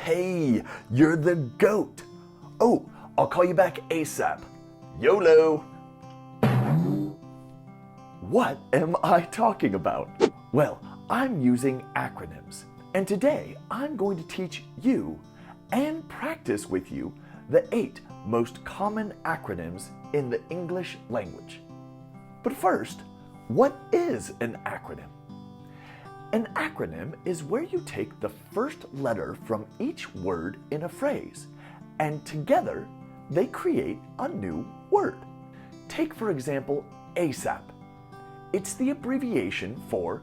Hey, you're the GOAT. Oh, I'll call you back ASAP. YOLO. What am I talking about? Well, I'm using acronyms, and today I'm going to teach you and practice with you the 8 most common acronyms in the English language. But first, what is an acronym? An acronym is where you take the first letter from each word in a phrase, and together they create a new word. Take, for example, ASAP. It's the abbreviation for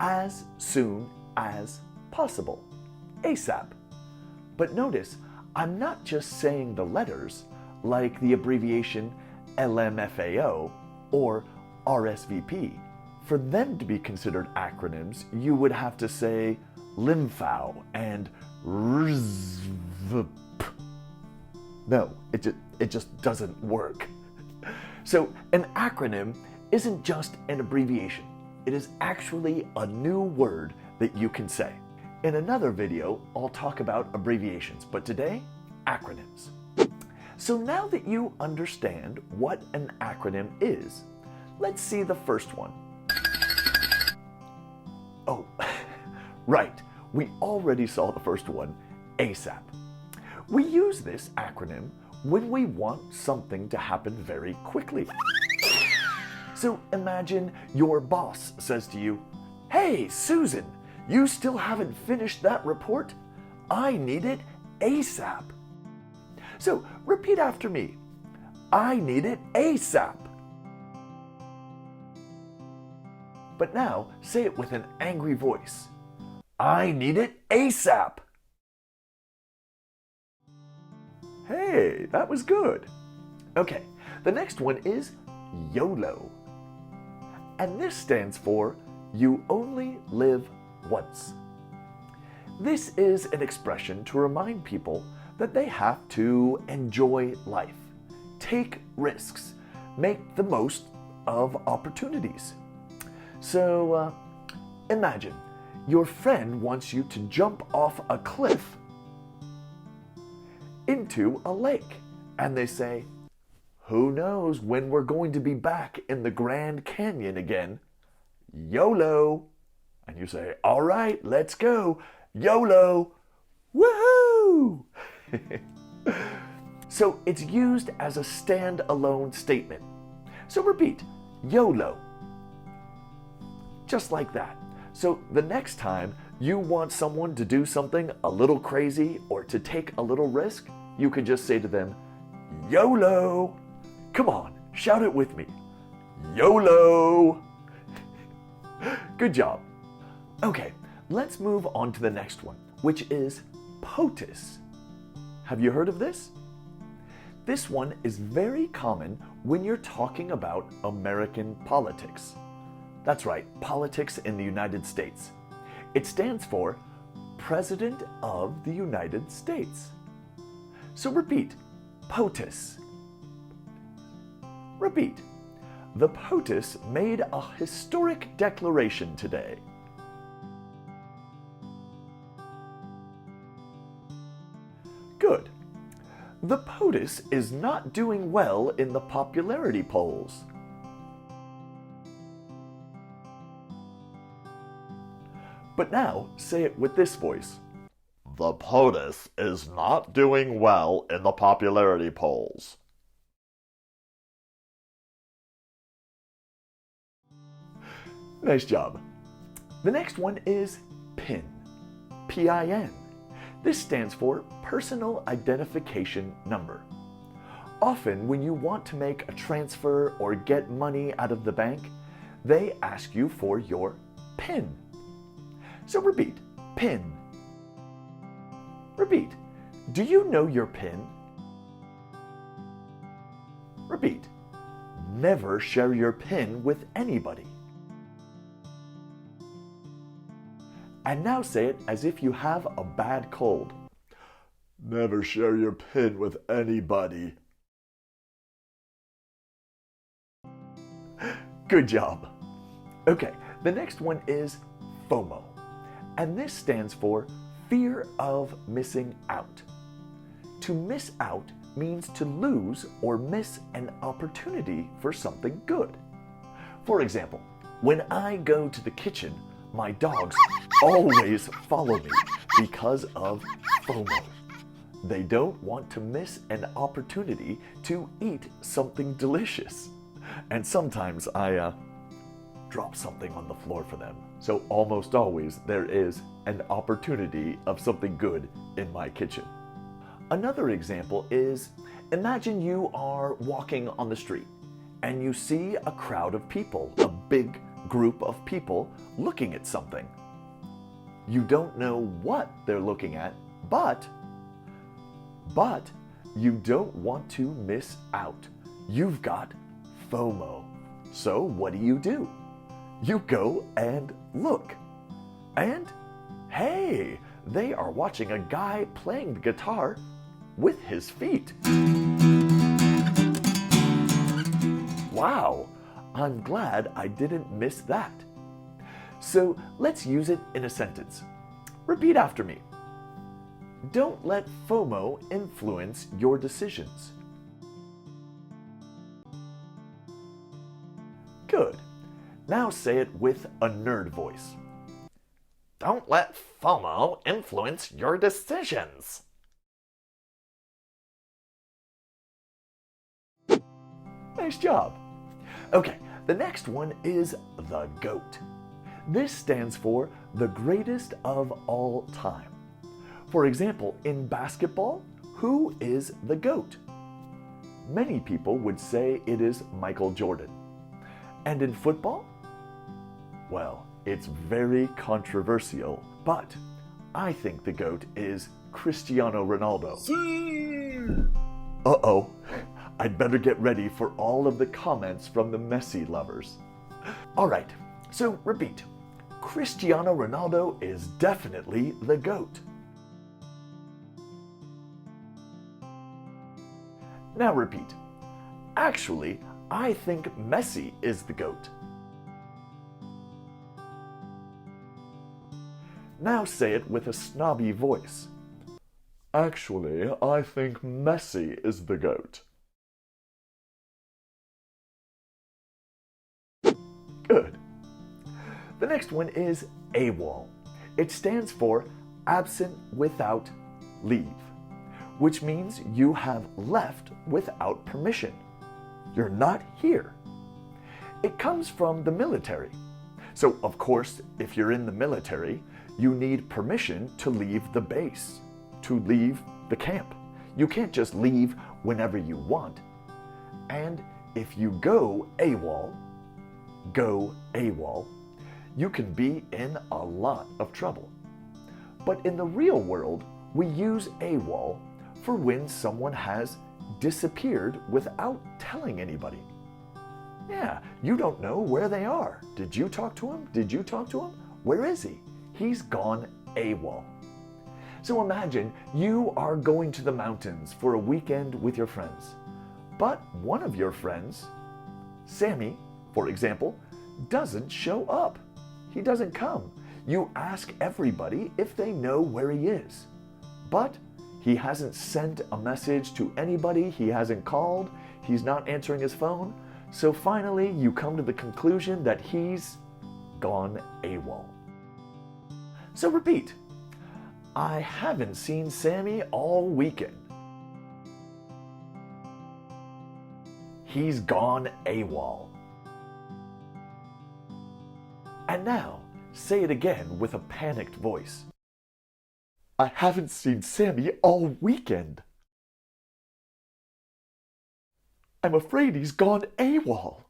as soon as possible, ASAP. But notice, I'm not just saying the letters like the abbreviation LMFAO or RSVP. For them to be considered acronyms, you would have to say LMFAO and RSVP. No, it just doesn't work. So an acronym isn't just an abbreviation. It is actually a new word that you can say. In another video, I'll talk about abbreviations, but today, acronyms. So now that you understand what an acronym is, let's see the first one. Oh, right, we already saw the first one, ASAP. We use this acronym when we want something to happen very quickly. So imagine your boss says to you, "Hey, Susan, you still haven't finished that report? I need it ASAP." So repeat after me. I need it ASAP. But now say it with an angry voice. I need it ASAP. Hey, that was good. Okay, the next one is YOLO. And this stands for you only live once. This is an expression to remind people that they have to enjoy life, take risks, make the most of opportunities. So imagine your friend wants you to jump off a cliff into a lake, and they say, "Who knows when we're going to be back in the Grand Canyon again? YOLO." And you say, "All right, let's go. YOLO. Woohoo!" So it's used as a stand-alone statement. So repeat, YOLO. Just like that. So the next time you want someone to do something a little crazy or to take a little risk, you can just say to them, YOLO. Come on, shout it with me. YOLO. Good job. Okay, let's move on to the next one, which is POTUS. Have you heard of this? This one is very common when you're talking about American politics. That's right, politics in the United States. It stands for President of the United States. So repeat, POTUS. Repeat. The POTUS made a historic declaration today. Good. The POTUS is not doing well in the popularity polls. But now, say it with this voice. The POTUS is not doing well in the popularity polls. Nice job. The next one is PIN. P-I-N. This stands for Personal Identification Number. Often when you want to make a transfer or get money out of the bank, they ask you for your PIN. So repeat, PIN. Repeat, do you know your PIN? Repeat, never share your PIN with anybody. And now say it as if you have a bad cold. Never share your PIN with anybody. Good job. Okay, the next one is FOMO. And this stands for fear of missing out. To miss out means to lose or miss an opportunity for something good. For example, when I go to the kitchen, my dogs always follow me because of FOMO. They don't want to miss an opportunity to eat something delicious. And sometimes I drop something on the floor for them. So almost always there is an opportunity of something good in my kitchen. Another example is, imagine you are walking on the street and you see a crowd of people, a big group of people looking at something. You don't know what they're looking at, but you don't want to miss out. You've got FOMO. So what do? You go and look. And hey, they are watching a guy playing the guitar with his feet. Wow, I'm glad I didn't miss that. So let's use it in a sentence. Repeat after me. Don't let FOMO influence your decisions. Good. Now say it with a nerd voice. Don't let FOMO influence your decisions. Nice job. Okay, the next one is the GOAT. This stands for the greatest of all time. For example, in basketball, who is the GOAT? Many people would say it is Michael Jordan. And in football? Well, it's very controversial, but I think the GOAT is Cristiano Ronaldo. Uh-oh, I'd better get ready for all of the comments from the Messi lovers. All right, so repeat. Cristiano Ronaldo is definitely the GOAT. Now repeat. Actually, I think Messi is the GOAT. Now say it with a snobby voice. Actually, I think Messi is the GOAT. Good. The next one is AWOL. It stands for absent without leave, which means you have left without permission. You're not here. It comes from the military. So, of course, if you're in the military, you need permission to leave the base, to leave the camp. You can't just leave whenever you want. And if you go AWOL, you can be in a lot of trouble. But in the real world, we use AWOL for when someone has disappeared without telling anybody. Yeah, you don't know where they are. Did you talk to him? Did you talk to him? Where is he? He's gone AWOL. So imagine you are going to the mountains for a weekend with your friends. But one of your friends, Sammy, for example, doesn't show up. He doesn't come. You ask everybody if they know where he is. But he hasn't sent a message to anybody. He hasn't called. He's not answering his phone. So finally, you come to the conclusion that he's gone AWOL. So repeat. I haven't seen Sammy all weekend. He's gone AWOL. And now, say it again with a panicked voice. I haven't seen Sammy all weekend. I'm afraid he's gone AWOL.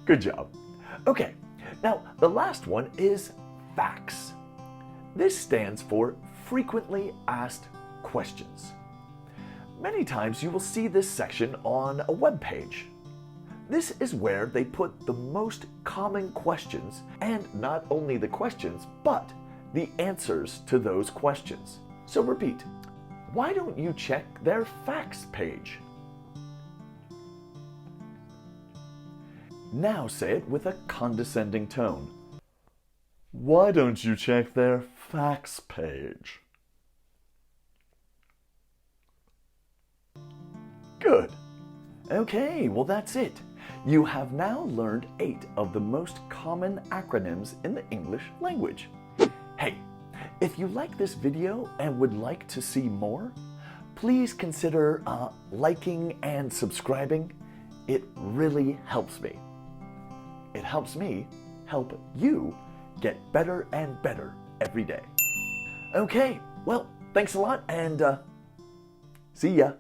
Good job. Okay, now the last one is FAQs. This stands for frequently asked questions. Many times you will see this section on a web page. This is where they put the most common questions, and not only the questions, but the answers to those questions. So repeat, why don't you check their facts page? Now say it with a condescending tone. Why don't you check their facts page? Good. Okay, well that's it. You have now learned 8 of the most common acronyms in the English language. Hey, if you like this video and would like to see more, please consider liking and subscribing. It really helps me. It helps me help you get better and better every day. Okay, well, thanks a lot and see ya.